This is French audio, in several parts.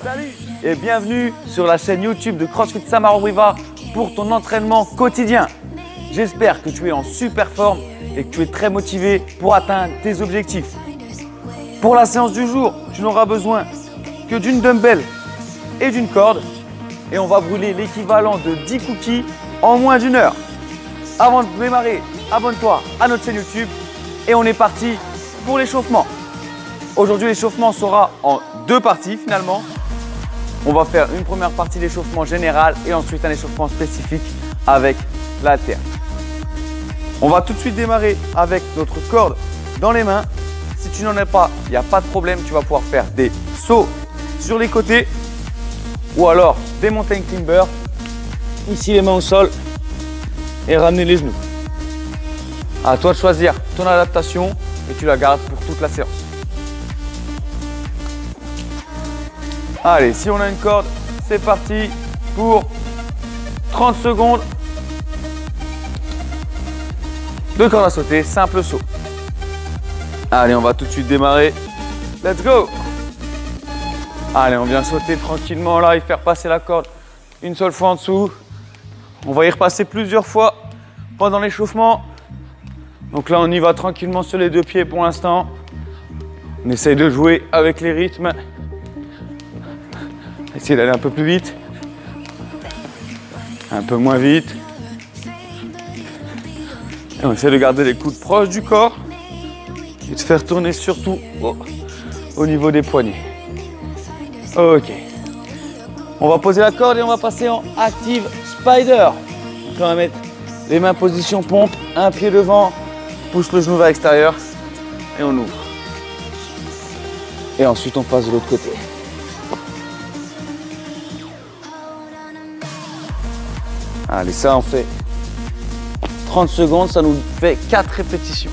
Salut et bienvenue sur la chaîne YouTube de CrossFit Samarobriva pour ton entraînement quotidien. J'espère que tu es en super forme et que tu es très motivé pour atteindre tes objectifs. Pour la séance du jour, tu n'auras besoin que d'une dumbbell et d'une corde et on va brûler l'équivalent de 10 cookies en moins d'une heure. Avant de démarrer, abonne-toi à notre chaîne YouTube et on est parti pour l'échauffement. Aujourd'hui, l'échauffement sera en deux parties finalement. On va faire une première partie d'échauffement général et ensuite un échauffement spécifique avec la haltère. On va tout de suite démarrer avec notre corde dans les mains. Si tu n'en as pas, il n'y a pas de problème. Tu vas pouvoir faire des sauts sur les côtés ou alors des mountain climbers. Ici, les mains au sol et ramener les genoux. À toi de choisir ton adaptation et tu la gardes pour toute la séance. Allez, si on a une corde, c'est parti pour 30 secondes. Deux cordes à sauter, simple saut. Allez, on va tout de suite démarrer. Let's go! Allez, on vient sauter tranquillement là et faire passer la corde une seule fois en dessous. On va y repasser plusieurs fois pendant l'échauffement. Donc là, on y va tranquillement sur les deux pieds pour l'instant. On essaye de jouer avec les rythmes. Essayer d'aller un peu plus vite, un peu moins vite. Et on essaie de garder les coudes proches du corps et de faire tourner surtout au niveau des poignets. Ok. On va poser la corde et on va passer en active spider. Donc on va mettre les mains position pompe, un pied devant, pousse le genou vers l'extérieur et on ouvre. Et ensuite on passe de l'autre côté. Allez, ça on fait 30 secondes, ça nous fait 4 répétitions.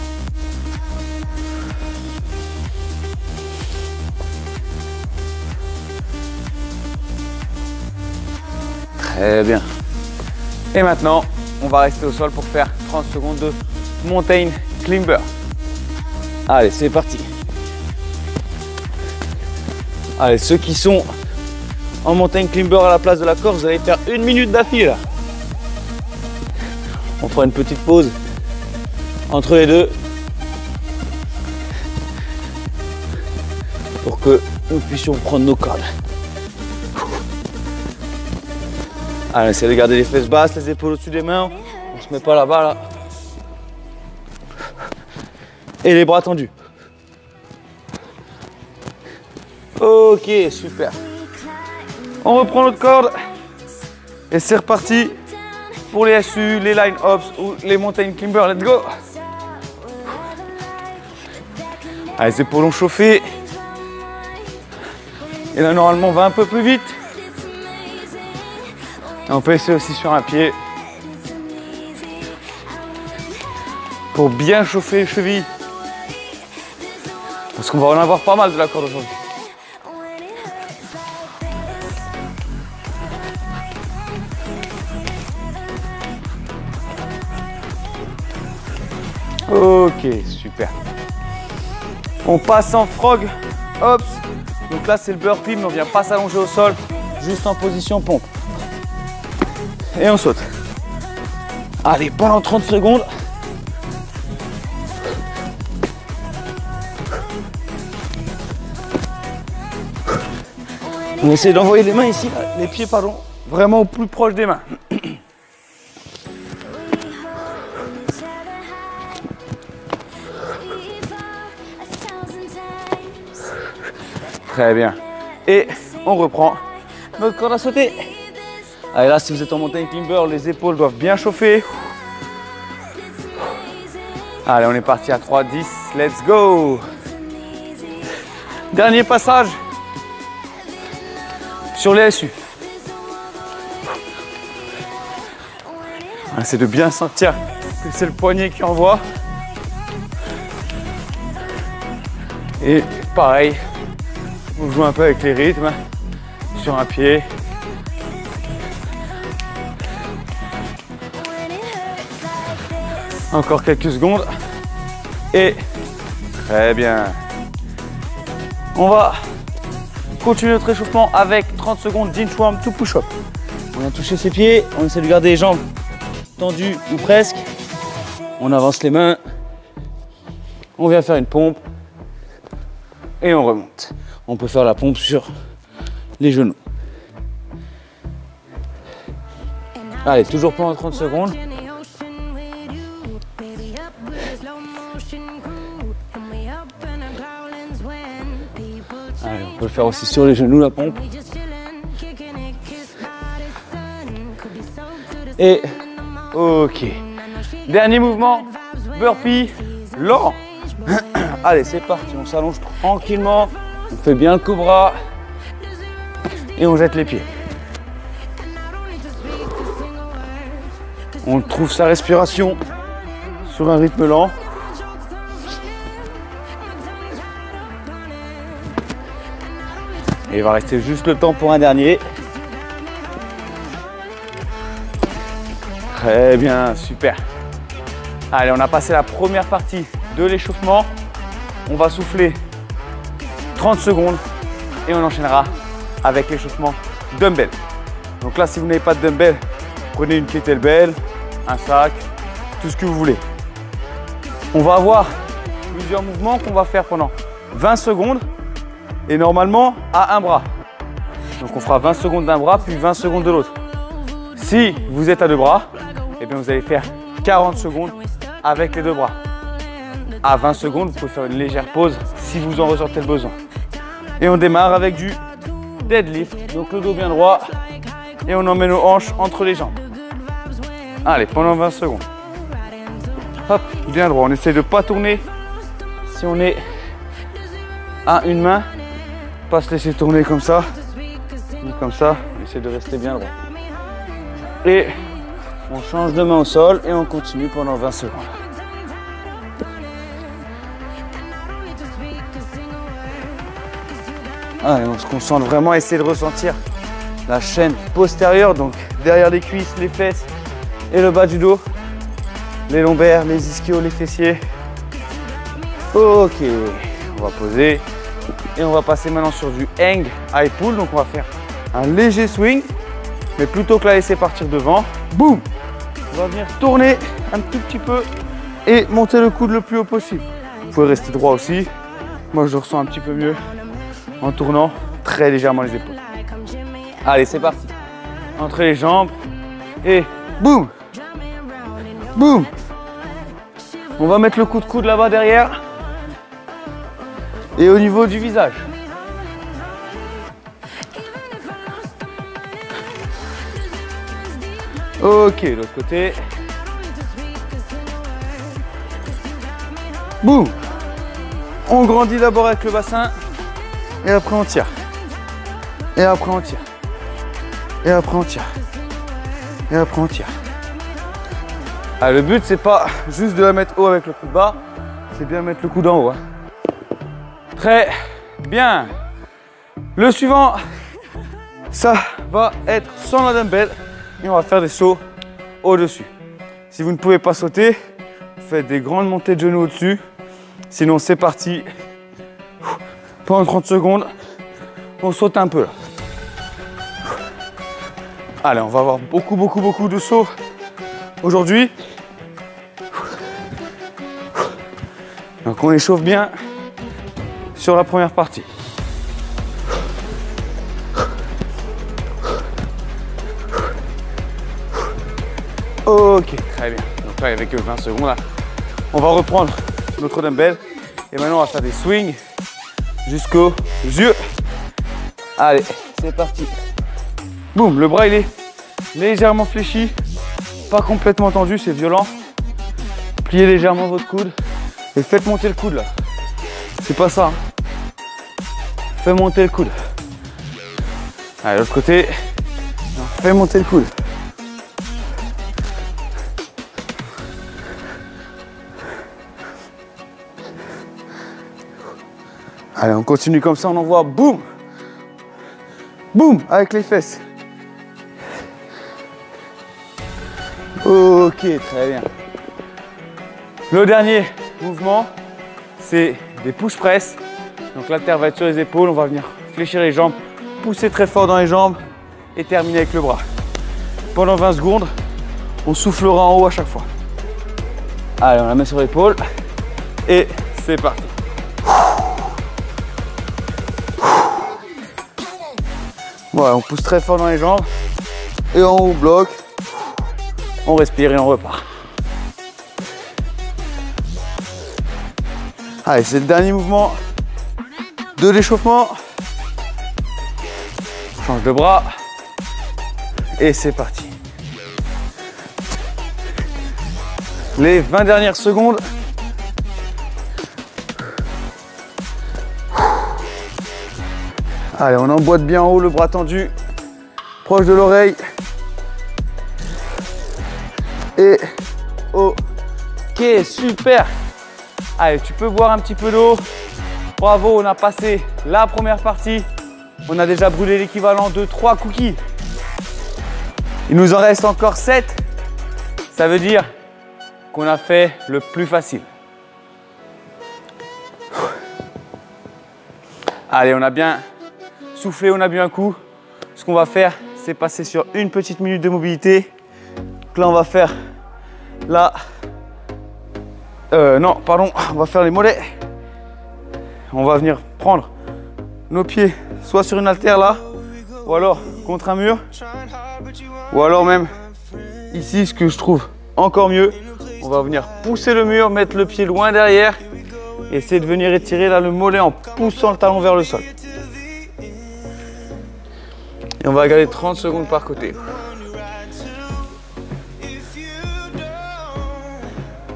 Très bien. Et maintenant, on va rester au sol pour faire 30 secondes de mountain climber. Allez, c'est parti. Allez, ceux qui sont en mountain climber à la place de la corde, vous allez faire 1 minute d'affilée là. On fera une petite pause entre les deux pour que nous puissions prendre nos cordes. Allez, essayez de garder les fesses basses, les épaules au-dessus des mains. On ne se met pas là-bas là. Et les bras tendus. Ok, super. On reprend notre corde et c'est reparti. Pour les SU, les line ups ou les mountain climbers, let's go! Allez, les épaules ont chauffé. Et là, normalement, on va un peu plus vite. Et on peut essayer aussi sur un pied. Pour bien chauffer les chevilles. Parce qu'on va en avoir pas mal de la corde aujourd'hui. Ok, super. On passe en frog hops. Donc là, c'est le burpee, mais on vient pas s'allonger au sol, juste en position pompe. Et on saute. Allez, pendant 30 secondes. On essaie d'envoyer les mains ici, les pieds, pardon, vraiment au plus proche des mains. Très bien. Et on reprend notre corde à sauter. Allez, là, si vous êtes en mountain climber, les épaules doivent bien chauffer. Allez, on est parti à 3, 10. Let's go. Dernier passage sur les SU. C'est de bien sentir que c'est le poignet qui envoie. Et pareil, on joue un peu avec les rythmes sur un pied. Encore quelques secondes. Et très bien. On va continuer notre échauffement avec 30 secondes d'inchworm to push-up. On a touché ses pieds, on essaie de garder les jambes tendues ou presque. On avance les mains. On vient faire une pompe. Et on remonte. On peut faire la pompe sur les genoux. Allez, toujours pendant 30 secondes. Allez, on peut le faire aussi sur les genoux, la pompe. Et ok. Dernier mouvement, burpee lent. Allez, c'est parti, on s'allonge tranquillement. On fait bien le cobra. Et on jette les pieds. On trouve sa respiration sur un rythme lent. Et il va rester juste le temps pour un dernier. Très bien, super. Allez, on a passé la première partie de l'échauffement. On va souffler 30 secondes et on enchaînera avec l'échauffement dumbbell. Donc là, si vous n'avez pas de dumbbell, prenez une kettlebell, un sac, tout ce que vous voulez. On va avoir plusieurs mouvements qu'on va faire pendant 20 secondes et normalement à un bras. Donc on fera 20 secondes d'un bras puis 20 secondes de l'autre. Si vous êtes à deux bras, eh bien vous allez faire 40 secondes avec les deux bras. À 20 secondes, vous pouvez faire une légère pause si vous en ressentez le besoin. Et on démarre avec du deadlift. Donc le dos bien droit et on emmène nos hanches entre les jambes. Allez, pendant 20 secondes. Hop, bien droit. On essaie de ne pas tourner. Si on est à une main, pas se laisser tourner comme ça, ni comme ça. On essaie de rester bien droit. Et on change de main au sol et on continue pendant 20 secondes. Allez, on se concentre vraiment à essayer de ressentir la chaîne postérieure, donc derrière les cuisses, les fesses et le bas du dos, les lombaires, les ischios, les fessiers. Ok, on va poser et on va passer maintenant sur du hang high pull. Donc on va faire un léger swing, mais plutôt que la laisser partir devant, boum, on va venir tourner un tout petit peu et monter le coude le plus haut possible. Vous pouvez rester droit aussi. Moi je le ressens un petit peu mieux en tournant très légèrement les épaules. Allez, c'est parti. Entre les jambes et boum, boum. On va mettre le coup de coude là-bas derrière et au niveau du visage. Ok, l'autre côté. Boum. On grandit d'abord avec le bassin et après on tire. Et après on tire. Et après on tire. Et après on tire. Ah, le but c'est pas juste de la mettre haut avec le coude bas, c'est bien mettre le coude en haut. Hein. Très bien. Le suivant, ça va être sans la dumbbell et on va faire des sauts au-dessus. Si vous ne pouvez pas sauter, faites des grandes montées de genoux au-dessus. Sinon c'est parti. Pendant 30 secondes, on saute un peu là. Allez, on va avoir beaucoup de sauts aujourd'hui. Donc on échauffe bien sur la première partie. Ok, très bien. Donc là, avec 20 secondes, là, on va reprendre notre dumbbell. Et maintenant, on va faire des swings jusqu'aux yeux. Allez, c'est parti. Boum, le bras, il est légèrement fléchi. Pas complètement tendu, c'est violent. Pliez légèrement votre coude. Et faites monter le coude, là. C'est pas ça. Hein. Fais monter le coude. Allez, l'autre côté. Fais monter le coude. Allez, on continue comme ça, on envoie boum, boum, avec les fesses. Ok, très bien. Le dernier mouvement, c'est des push press. Donc la terre va être sur les épaules, on va venir fléchir les jambes, pousser très fort dans les jambes et terminer avec le bras. Pendant 20 secondes, on soufflera en haut à chaque fois. Allez, on la met sur l'épaule et c'est parti. Voilà, on pousse très fort dans les jambes et en haut on bloque, on respire et on repart. Allez, c'est le dernier mouvement de l'échauffement. Change de bras et c'est parti. Les 20 dernières secondes. Allez, on emboîte bien en haut, le bras tendu, proche de l'oreille. Et ok, super. Allez, tu peux boire un petit peu d'eau. Bravo, on a passé la première partie. On a déjà brûlé l'équivalent de 3 cookies. Il nous en reste encore 7. Ça veut dire qu'on a fait le plus facile. Allez, on a bien soufflé, on a bu un coup. Ce qu'on va faire, c'est passer sur une petite minute de mobilité. Donc là, on va faire on va faire les mollets. On va venir prendre nos pieds soit sur une haltère là, ou alors contre un mur, ou alors même ici, ce que je trouve encore mieux, on va venir pousser le mur, mettre le pied loin derrière, et essayer de venir étirer là le mollet en poussant le talon vers le sol. Et on va garder 30 secondes par côté.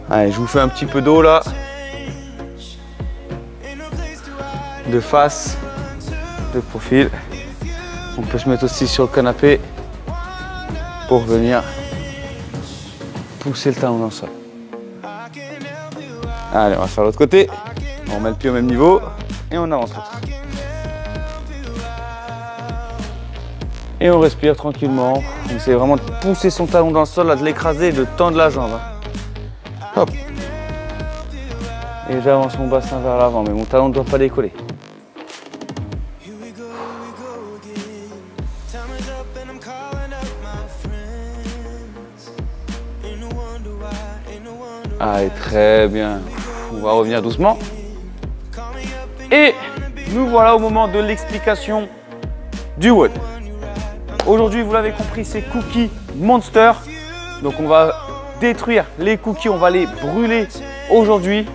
Allez, je vous fais un petit peu d'eau là. De face, de profil. On peut se mettre aussi sur le canapé pour venir pousser le talon dans le sol. Allez, on va faire l'autre côté. On met le pied au même niveau et on avance l'autre. Et on respire tranquillement. On essaie vraiment de pousser son talon dans le sol, là, de l'écraser et de tendre la jambe. Hop. Et j'avance mon bassin vers l'avant, mais mon talon ne doit pas décoller. Allez, très bien. On va revenir doucement. Et nous voilà au moment de l'explication du WOD. Aujourd'hui, vous l'avez compris, c'est Cookie Monster. Donc on va détruire les cookies, on va les brûler aujourd'hui.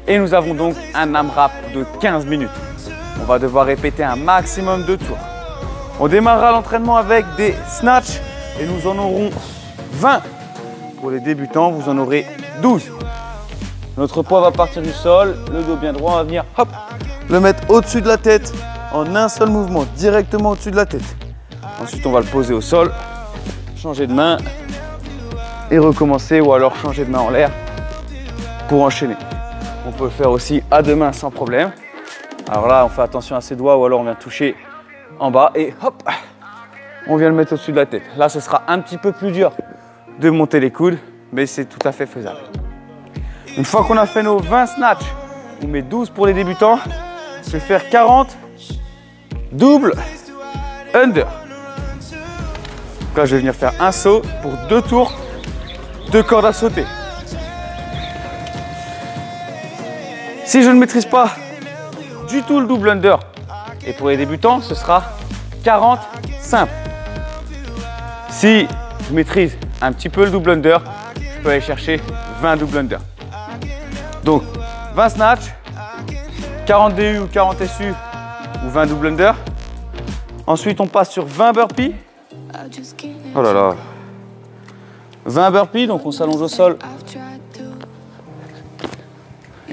Et nous avons donc un AMRAP de 15 minutes. On va devoir répéter un maximum de tours. On démarrera l'entraînement avec des snatchs et nous en aurons 20. Pour les débutants, vous en aurez 12. Notre poids va partir du sol, le dos bien droit, on va venir hop, le mettre au-dessus de la tête en un seul mouvement, directement au-dessus de la tête. Ensuite, on va le poser au sol, changer de main et recommencer, ou alors changer de main en l'air pour enchaîner. On peut le faire aussi à deux mains sans problème. Alors là, on fait attention à ses doigts, ou alors on vient toucher en bas et hop, on vient le mettre au-dessus de la tête. Là, ce sera un petit peu plus dur de monter les coudes, mais c'est tout à fait faisable. Une fois qu'on a fait nos 20 snatchs, on met 12 pour les débutants. Je vais faire 40 double under. Donc là, je vais venir faire un saut pour 2 tours, 2 cordes à sauter. Si je ne maîtrise pas du tout le double under, et pour les débutants, ce sera 40 simples. Si je maîtrise un petit peu le double under, je peux aller chercher 20 double under. Donc 20 snatch, 40 DU ou 40 SU ou 20 double under. Ensuite, on passe sur 20 burpees. Oh là là. 20 burpees, donc on s'allonge au sol.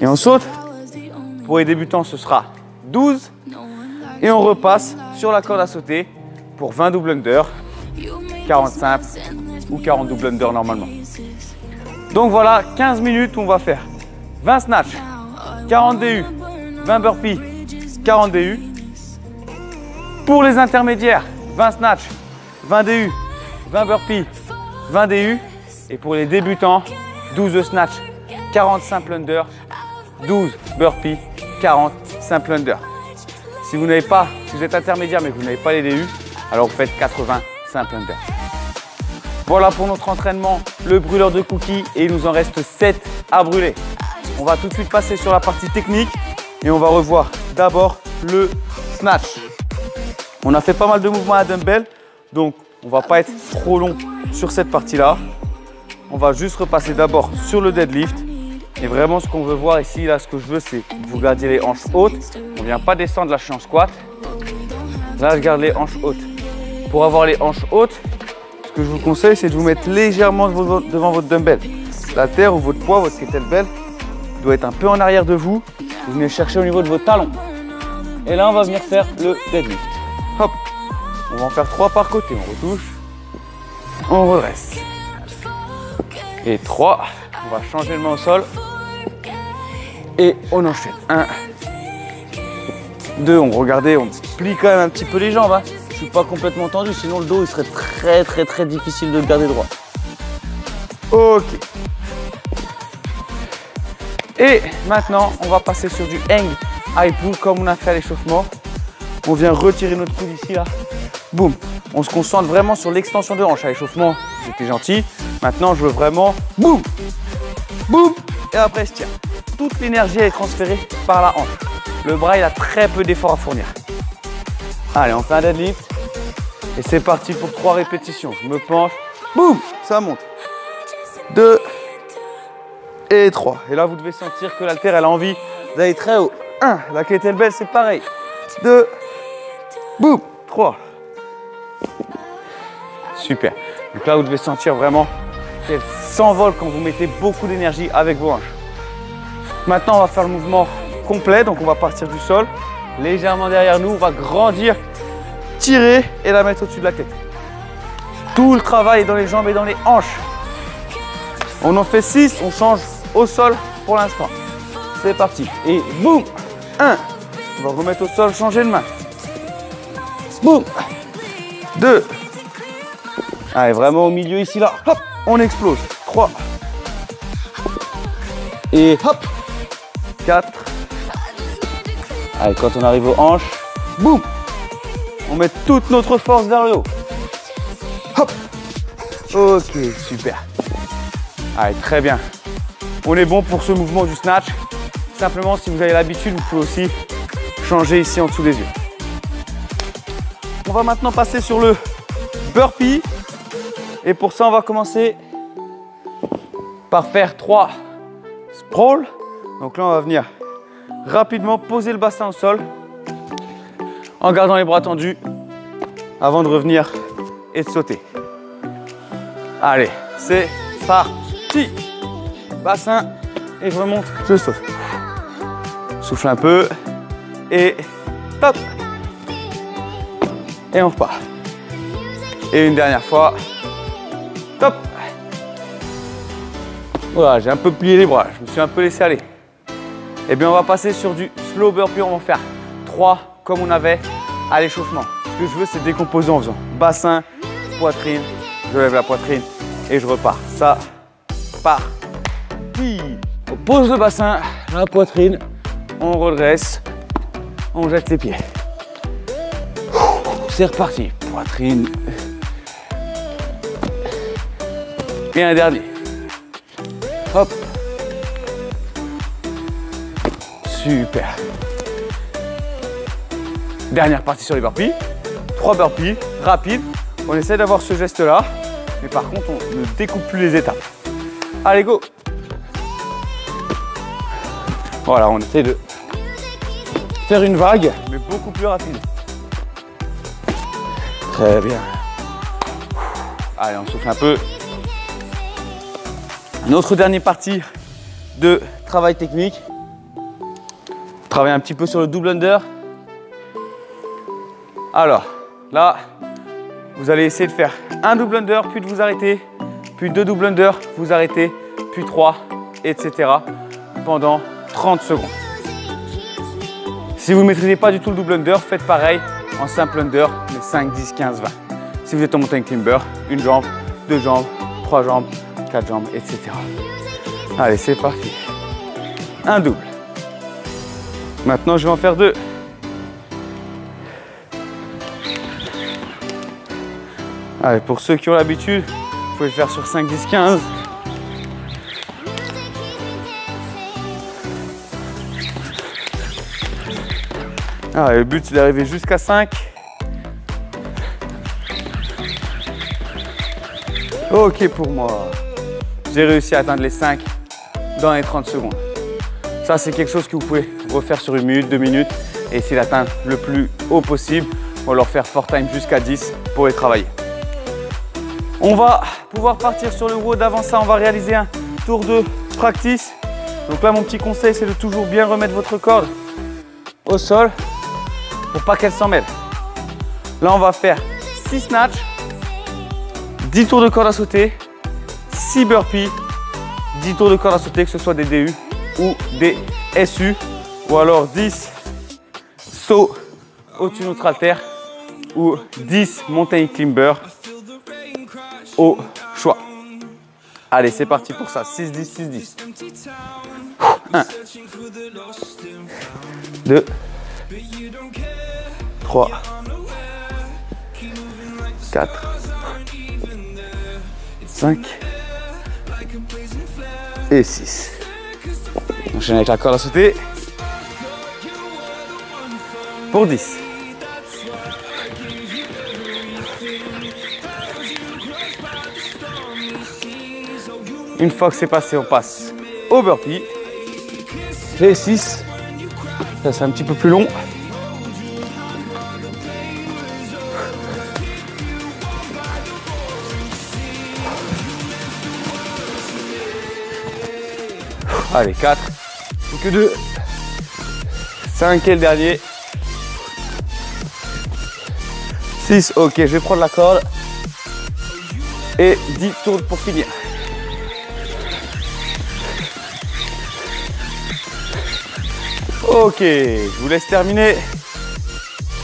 Et on saute. Pour les débutants, ce sera 12. Et on repasse sur la corde à sauter pour 20 double under, 40 simples ou 40 double under normalement. Donc voilà, 15 minutes où on va faire 20 snatch, 40 DU, 20 burpees, 40 DU. Pour les intermédiaires, 20 snatch, 20 DU, 20 burpees, 20 DU. Et pour les débutants, 12 snatch, 40 simple under, 12 burpees, 40 simple under. Si vous n'avez pas, si vous êtes intermédiaire mais que vous n'avez pas les DU, alors vous faites 80 simple under. Voilà pour notre entraînement, le brûleur de cookies, et il nous en reste 7 à brûler. On va tout de suite passer sur la partie technique et on va revoir d'abord le snatch. On a fait pas mal de mouvements à dumbbell, donc on ne va pas être trop long sur cette partie-là. On va juste repasser d'abord sur le deadlift. Et vraiment, ce qu'on veut voir ici, là, ce que je veux, c'est que vous gardiez les hanches hautes. On ne vient pas descendre, là, je suis en squat. Là, je garde les hanches hautes. Pour avoir les hanches hautes, ce que je vous conseille, c'est de vous mettre légèrement devant votre dumbbell. La terre ou votre poids, votre kettlebell, doit être un peu en arrière de vous. Vous venez chercher au niveau de vos talons. Et là, on va venir faire le deadlift. Hop. On va en faire 3 par côté. On retouche. On redresse. Et 3. On va changer le main au sol. Et on enchaîne. 1, 2. On regardez, on plie quand même un petit peu les jambes. Hein. Je ne suis pas complètement tendu, sinon le dos il serait très difficile de le garder droit. Ok. Et maintenant, on va passer sur du hang high pull comme on a fait à l'échauffement. On vient retirer notre coude ici, là. Boum. On se concentre vraiment sur l'extension de hanche. À l'échauffement, j'étais gentil. Maintenant, je veux vraiment boum, boum. Et après, je tire. Toute l'énergie est transférée par la hanche. Le bras, il a très peu d'efforts à fournir. Allez, on fait un deadlift. Et c'est parti pour 3 répétitions. Je me penche. Boum. Ça monte. 2 et 3. Et là, vous devez sentir que l'haltère, elle a envie d'aller très haut. 1. La kettlebell, c'est pareil. 2. Boum. 3. Super. Donc là, vous devez sentir vraiment qu'elle s'envole quand vous mettez beaucoup d'énergie avec vos hanches. Maintenant, on va faire le mouvement complet. Donc, on va partir du sol. Légèrement derrière nous, on va grandir, tirer et la mettre au-dessus de la tête. Tout le travail est dans les jambes et dans les hanches. On en fait 6, on change au sol pour l'instant. C'est parti. Et boum. 1. On va remettre au sol, changer de main. Boum. 2. Allez, vraiment au milieu ici, là. Hop, on explose. 3. Et hop. 4. Allez, quand on arrive aux hanches, boum. On met toute notre force vers le haut. Hop. Ok, super. Allez, très bien. On est bon pour ce mouvement du snatch. Simplement, si vous avez l'habitude, vous pouvez aussi changer ici en dessous des yeux. On va maintenant passer sur le burpee. Et pour ça, on va commencer par faire 3 sprawls. Donc là, on va venir rapidement poser le bassin au sol en gardant les bras tendus avant de revenir et de sauter. Allez, c'est parti. Bassin et je remonte, je saute. Souffle un peu et top. Et on repart. Et une dernière fois. Top. Voilà, j'ai un peu plié les bras, je me suis un peu laissé aller. Et bien on va passer sur du slow burpee, on va en faire 3 comme on avait à l'échauffement. Ce que je veux, c'est décomposer en faisant bassin, poitrine, je lève la poitrine et je repars. Ça part. On pose le bassin, la poitrine, on redresse, on jette les pieds. C'est reparti. Poitrine. Et un dernier. Hop. Super. Dernière partie sur les burpees. 3 burpees, rapides. On essaie d'avoir ce geste-là. Mais par contre, on ne découpe plus les étapes. Allez, go. Voilà, on essaie de faire une vague, mais beaucoup plus rapide. Très bien. Allez, on souffle un peu. Notre dernière partie de travail technique. Travailler un petit peu sur le double under. Alors, là, vous allez essayer de faire un double under, puis de vous arrêter, puis 2 double under, vous arrêtez, puis 3, etc. pendant 30 secondes. Si vous ne maîtrisez pas du tout le double under, faites pareil en simple under, mais 5, 10, 15, 20. Si vous êtes en mountain climber, une jambe, 2 jambes, 3 jambes, 4 jambes, etc. Allez, c'est parti. Un double. Maintenant, je vais en faire 2. Allez, pour ceux qui ont l'habitude, vous pouvez le faire sur 5, 10, 15. Allez, le but, c'est d'arriver jusqu'à 5. Ok pour moi. J'ai réussi à atteindre les 5 dans les 30 secondes. Ça, c'est quelque chose que vous pouvez refaire sur 1 minute, 2 minutes et essayer d'atteindre le plus haut possible. Ou alors faire 4 time jusqu'à 10 pour les travailler. On va pouvoir partir sur le WOD. Avant ça, on va réaliser un tour de practice. Donc là, mon petit conseil, c'est de toujours bien remettre votre corde au sol pour pas qu'elle s'en mêle. Là, on va faire 6 snatchs, 10 tours de corde à sauter, 6 burpees, 10 tours de corde à sauter, que ce soit des DU ou des SU, ou alors 10 sauts au-dessus de notre haltère ou 10 mountain climber au choix. Allez, c'est parti pour ça. 6, 10, 6, 10. 1, 2, 3, 4, 5 et 6. Enchaîne avec la corde à sauter pour 10. Une fois que c'est passé, on passe au burpee. J'ai 6. Ça, c'est un petit peu plus long. Allez, 4. Plus que 2. 5 et le dernier. 6. Ok, je vais prendre la corde. Et 10 tours pour finir. Ok, je vous laisse terminer.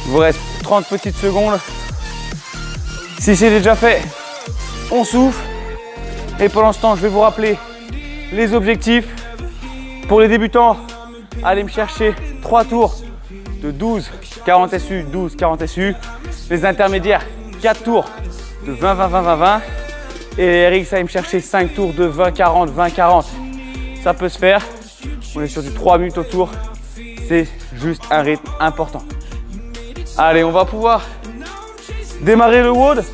Il vous reste 30 petites secondes. Si c'est déjà fait, on souffle. Et pendant ce temps, je vais vous rappeler les objectifs. Pour les débutants, allez me chercher 3 tours de 12, 40 SU, 12, 40 SU. Les intermédiaires, 4 tours de 20, 20, 20, 20, 20. Et les RX, allez me chercher 5 tours de 20, 40, 20, 40. Ça peut se faire. On est sur du 3 minutes au tour. C'est juste un rythme important. Allez, on va pouvoir démarrer le WOD.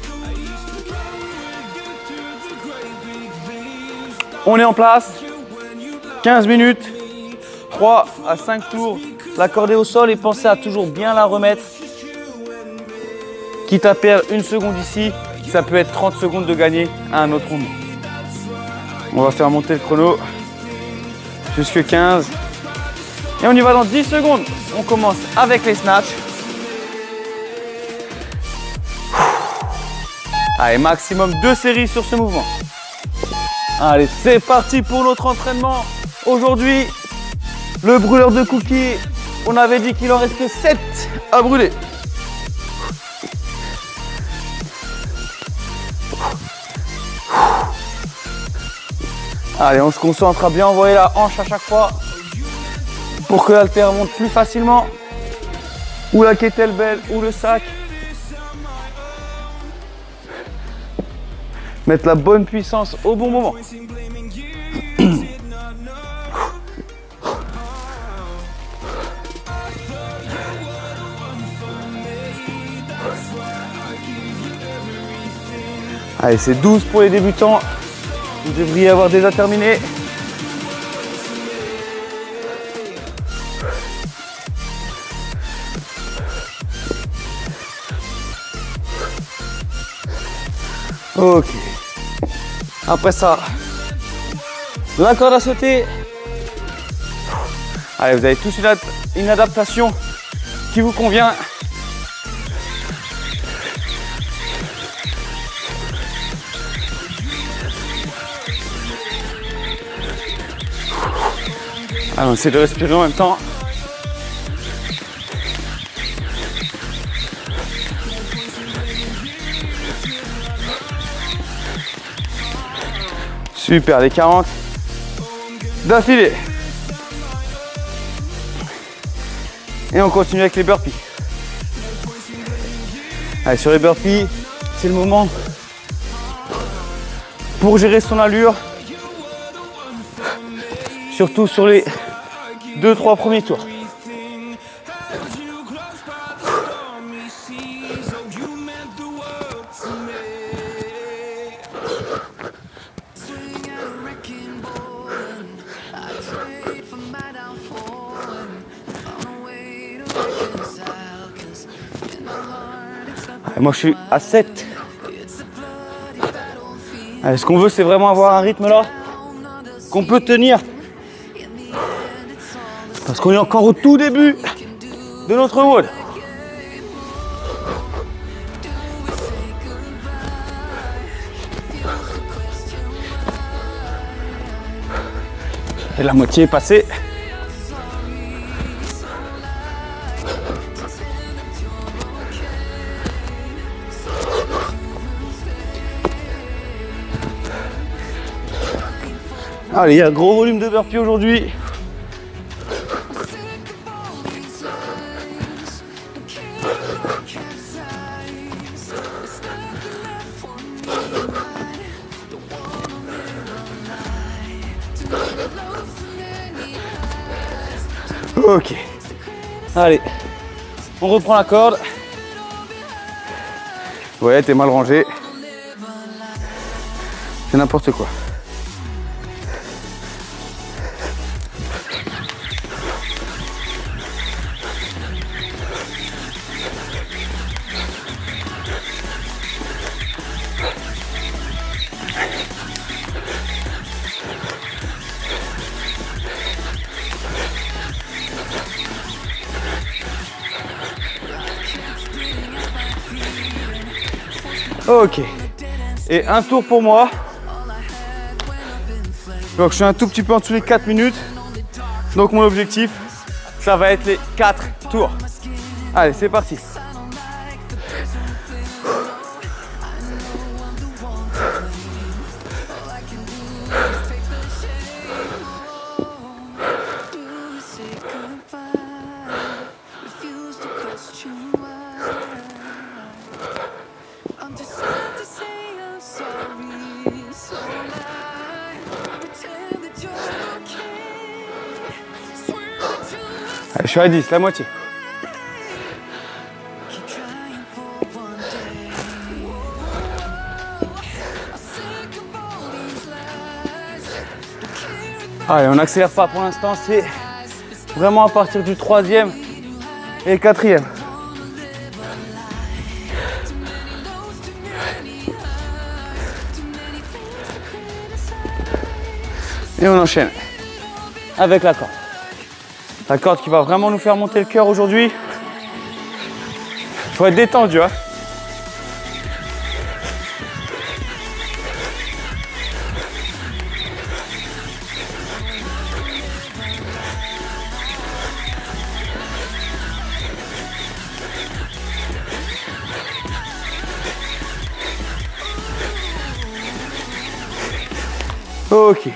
On est en place. 15 minutes. 3 à 5 tours. La corde est au sol et pensez à toujours bien la remettre. Quitte à perdre 1 seconde ici, ça peut être 30 secondes de gagner à un autre moment. On va faire monter le chrono jusque 15. Et on y va dans 10 secondes. On commence avec les snatchs. Allez, maximum 2 séries sur ce mouvement. Allez, c'est parti pour notre entraînement. Aujourd'hui, le brûleur de cookies. On avait dit qu'il en restait 7 à brûler. Allez, on se concentre à bien envoyer la hanche à chaque fois pour que l'haltère monte plus facilement, ou la kettlebell ou le sac. Mettre la bonne puissance au bon moment. Allez, c'est 12 pour les débutants. Vous devriez avoir déjà terminé. Ok. Après ça, la corde à sauter. Allez, vous avez tous une adaptation qui vous convient. Alors, on essaie de respirer en même temps. Super, les 40. d'affilée. Et on continue avec les burpees. Allez, sur les burpees, c'est le moment pour gérer son allure. Surtout sur les 2-3 premiers tours. Et moi je suis à 7. Allez, ce qu'on veut, c'est vraiment avoir un rythme là qu'on peut tenir. Parce qu'on est encore au tout début de notre WOD. Et la moitié est passée. Allez, il y a un gros volume de burpee aujourd'hui. Ok. Allez, on reprend la corde. Ouais, t'es mal rangé. C'est n'importe quoi. Ok, et un tour pour moi. Donc je suis un tout petit peu en dessous des 4 minutes. Donc mon objectif, ça va être les 4 tours. Allez, c'est parti. Allez, je suis à 10, la moitié. Allez, on n'accélère pas pour l'instant, c'est vraiment à partir du 3e et 4e. Et on enchaîne avec la corde. La corde qui va vraiment nous faire monter le cœur aujourd'hui. Il faut être détendu, hein. Ok.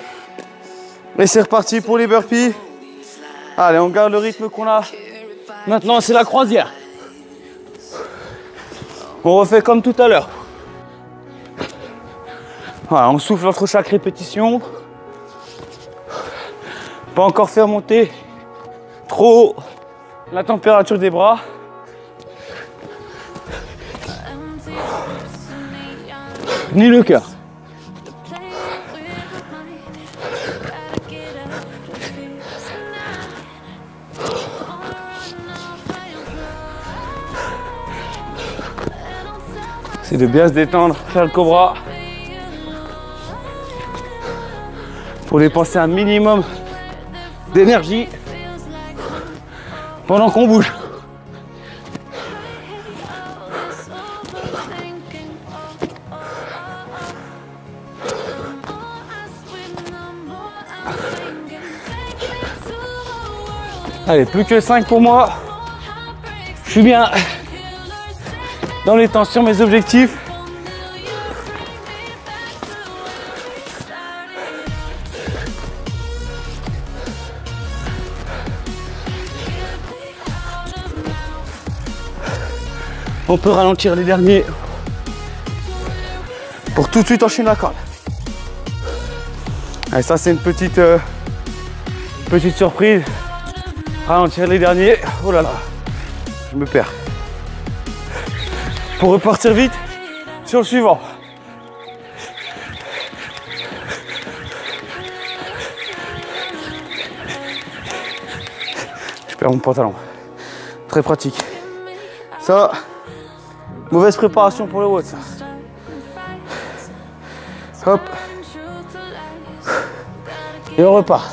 Et c'est reparti pour les burpees. Allez, on garde le rythme qu'on a. Maintenant, c'est la croisière. On refait comme tout à l'heure. Voilà, on souffle entre chaque répétition. Pas encore faire monter trop la température des bras. Ni le cœur. C'est de bien se détendre, faire le cobra pour dépenser un minimum d'énergie pendant qu'on bouge. Allez, plus que 5 pour moi. Je suis bien dans les temps sur mes objectifs. On peut ralentir les derniers pour tout de suite enchaîner la corde. Allez, ça c'est une petite surprise. Ralentir les derniers. Oh là là, je me perds. Pour repartir vite sur le suivant. Je perds mon pantalon. Très pratique. Ça, mauvaise préparation pour le WOD, ça. Hop. Et on repart.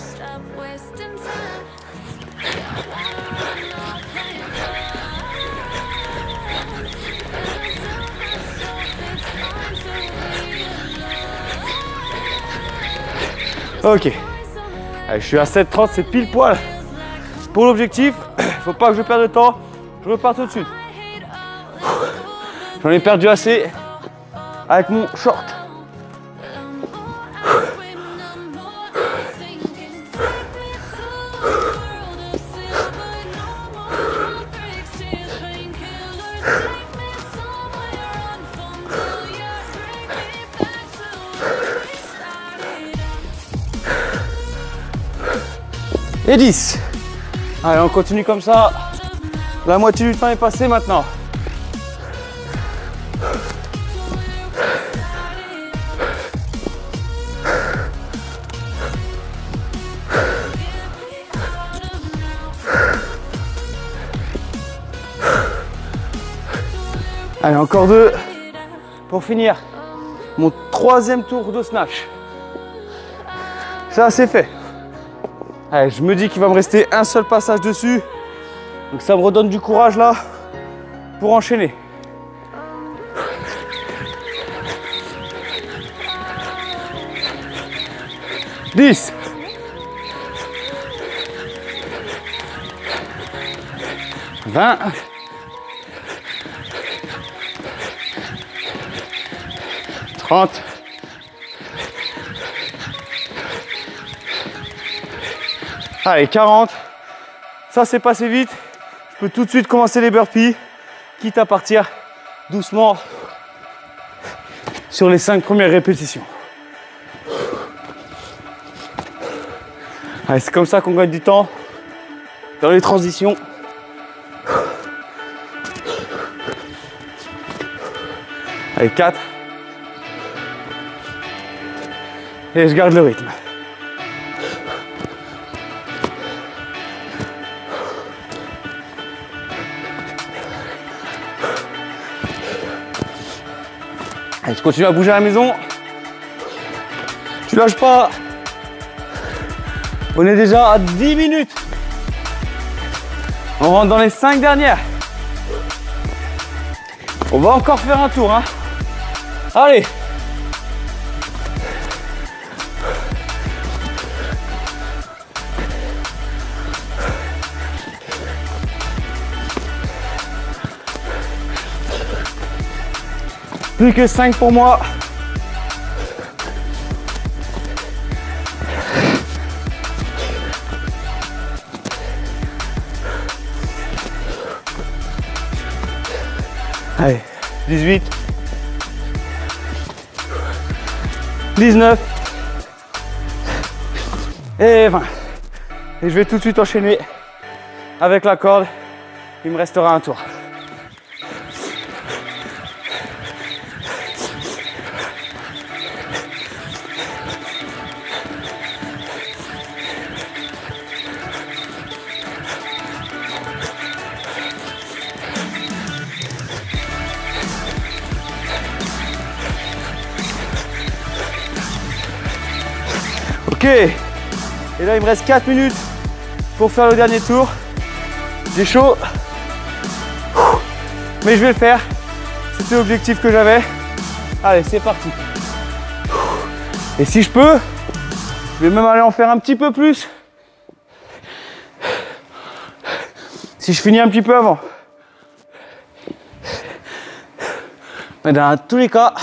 Ok. Allez, je suis à 7,30, c'est pile poil pour l'objectif. Faut pas que je perde de temps. Je repars tout de suite. J'en ai perdu assez avec mon short. Et 10. Allez, on continue comme ça. La moitié du temps est passée maintenant. Allez, encore 2 pour finir mon 3e tour de snatch. Ça, c'est fait. Allez, je me dis qu'il va me rester un seul passage dessus. Donc ça me redonne du courage là pour enchaîner. « 10. 20. 30. 40. Ça, c'est passé vite. Je peux tout de suite commencer les burpees, quitte à partir doucement sur les 5 premières répétitions. Allez, c'est comme ça qu'on gagne du temps dans les transitions. Allez, 4. Et je garde le rythme. Allez, je continue à bouger à la maison. Tu lâches pas. On est déjà à 10 minutes. On rentre dans les 5 dernières. On va encore faire un tour, hein. Allez. Plus que 5 pour moi. Allez, 18. 19. Et 20. Et je vais tout de suite enchaîner avec la corde. Il me restera un tour. Ok, et là il me reste 4 minutes pour faire le dernier tour. J'ai chaud, mais je vais le faire. C'était l'objectif que j'avais. Allez, c'est parti. Et si je peux, je vais même aller en faire un petit peu plus. Si je finis un petit peu avant. Mais dans tous les cas,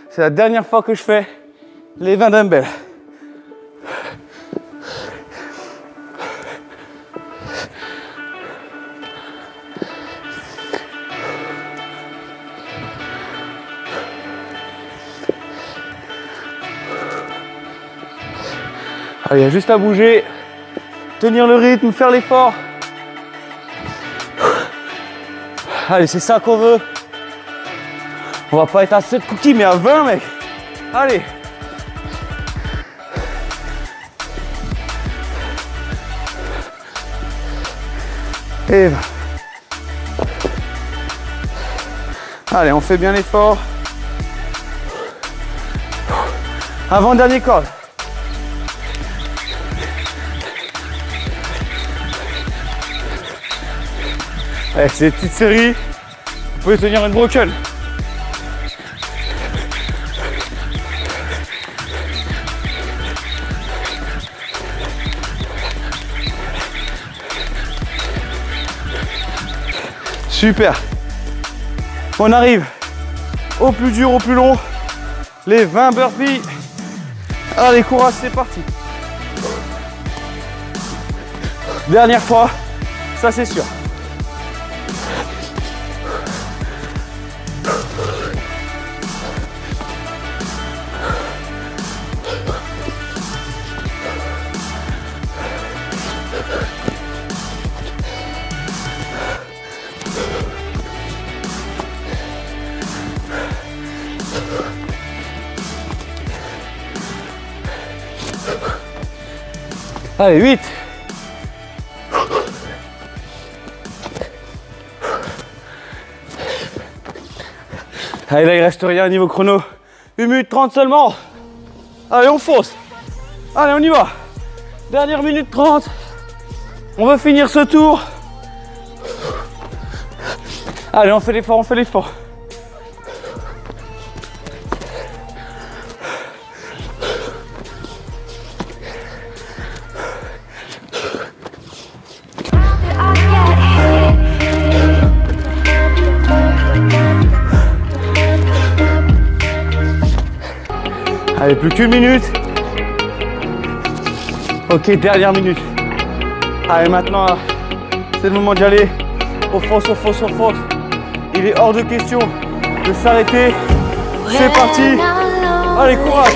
c'est la dernière fois que je fais les 20 dumbbells. Allez, il y a juste à bouger, tenir le rythme, faire l'effort. Allez, c'est ça qu'on veut. On va pas être à 7 cookies, mais à 20, mec. Allez. Et va. Allez, on fait bien l'effort. Avant-dernier corde. Allez, c'est des petites séries. Vous pouvez tenir une broken. Super. On arrive au plus dur, au plus long. Les 20 burpees. Allez, courage, c'est parti. Dernière fois, ça c'est sûr. Allez, 8. Allez, là, il reste rien niveau chrono. 1 minute 30 seulement. Allez, on fonce. Allez, on y va. Dernière minute 30. On veut finir ce tour. Allez, on fait l'effort, on fait l'effort. Allez, plus qu'une minute. Ok, dernière minute. Allez, maintenant, c'est le moment d'y aller. Au fond, au fond, au fond. Il est hors de question de s'arrêter. C'est parti. Allez, courage.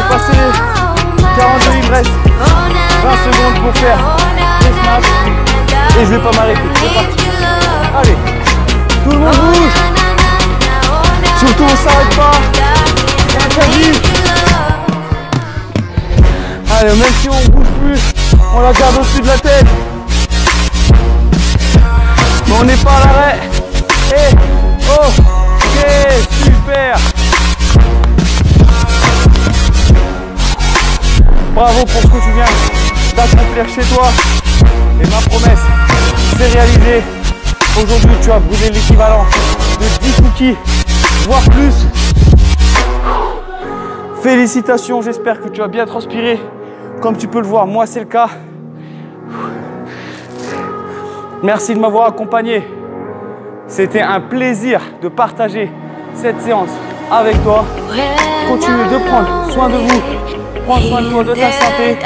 Passer 42, il me reste 20 secondes pour faire les snaps et je vais pas m'arrêter. C'est parti. Allez, tout le monde bouge. Surtout on s'arrête pas. Interdit. Allez, même si on bouge plus, on la garde au-dessus de la tête. Mais on n'est pas à l'arrêt. Et ok, super. Bravo pour ce que tu viens d'accomplir chez toi. Et ma promesse s'est réalisée. Aujourd'hui, tu as brûlé l'équivalent de 10 cookies, voire plus. Félicitations, j'espère que tu as bien transpiré. Comme tu peux le voir, moi c'est le cas. Merci de m'avoir accompagné. C'était un plaisir de partager cette séance avec toi. Continuez de prendre soin de vous. Prends soin de toi, de ta santé.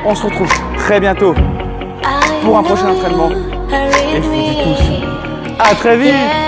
On se retrouve très bientôt pour un prochain entraînement. Et je vous dis tous à très vite.